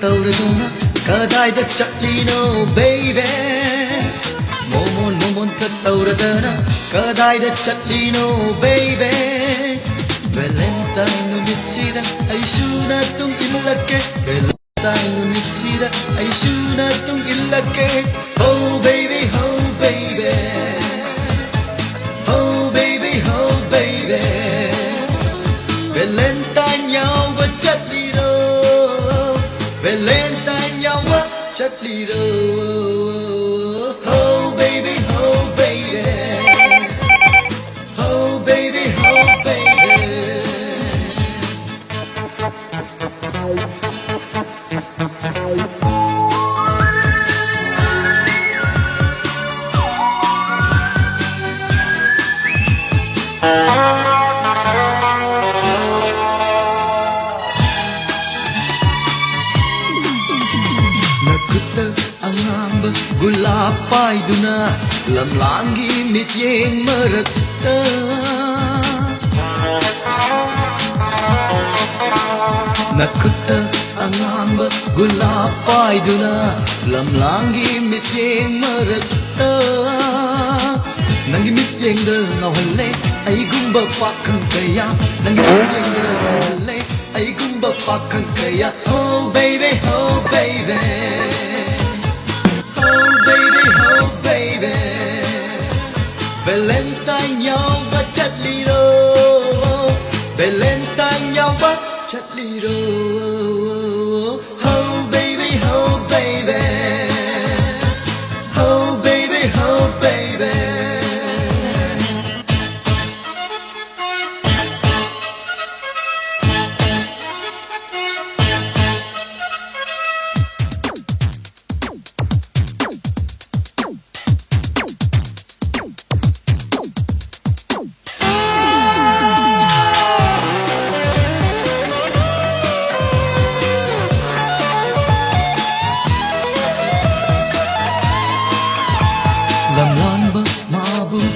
ತೌರದೋನ ಕದಾಯ್ದ ಚಟ್ಲಿನೋ ಬೇಯ್ಬೆ ಮೋಮೋನ್ ಕತ್ತೌರದನ ಕದಾಯ್ದ ಚಟ್ಲಿನೋ ಬೇಯ್ಬೆ ವೆಲೆಂಟೈನು ಮಿಚ್ಚಿದ ಐಶೂನ ತುಂಗಿಲ್ಲಕ್ಕೆ ವೆಲೆಂಟೈನು ಮಿಚ್ಚಿದ ಐಶೂನ ತುಂಗಿಲ್ಲಕ್ಕೆ ಹೋ ಬೇಬಿ ಹೋ ಬೇಬಿ ಹೋ ಬೇಬಿ ಹೋ baby Valentine nhau và chất ly đô Valentine nhau và chất ly đô Oh baby, oh baby Oh baby, oh baby Gulapayduna lamlangi mityeng marakta Nakutta angamba gulapayduna lamlangi mityeng marakta Nangi mityeng dal ngawhale ay gumba pakang kaya Nangi mityeng dal ngawhale ay gumba pakang kaya Oh baby, oh baby Valentine nhau và chất ly đô Valentine nhau và chất ly đô Oh baby, oh baby Oh baby, oh baby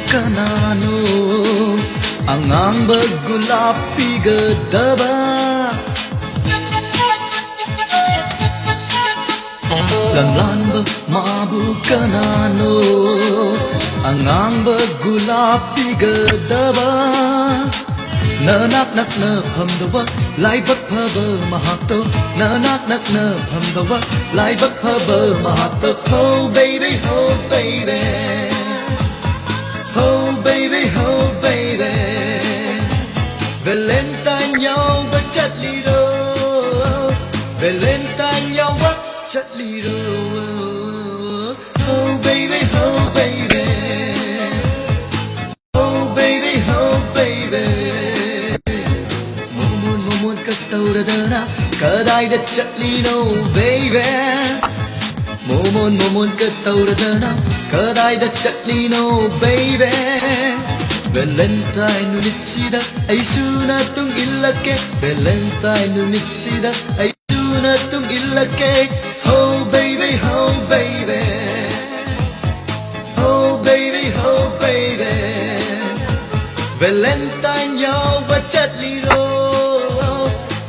Kanano ang bagulapi gadaba Lamlan ba mabu kanano ang bagulapi gadaba Nanak nak na phamdawa lai bak phaba mahato Nanak nak na phamdawa lai bak phaba mahato Oh baby, oh baby Oh baby, oh baby Valentine nhau và chất ly đô Valentine nhau và chất ly đô Oh baby, oh baby Oh baby, oh baby Momon kataurada kadayda chất ly đô baby Momon kataurada kadayda chất ly no baby Valentine nunitsida ay suna tung illake Valentine nunitsida ay suna tung illake Oh baby, oh baby Oh baby, oh baby Valentine nhau và chất ly đô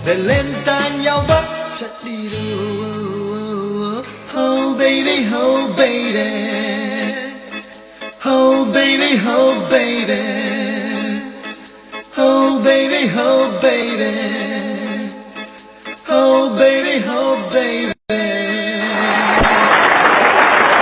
Valentine nhau và chất ly đô Oh baby, oh baby Oh baby, oh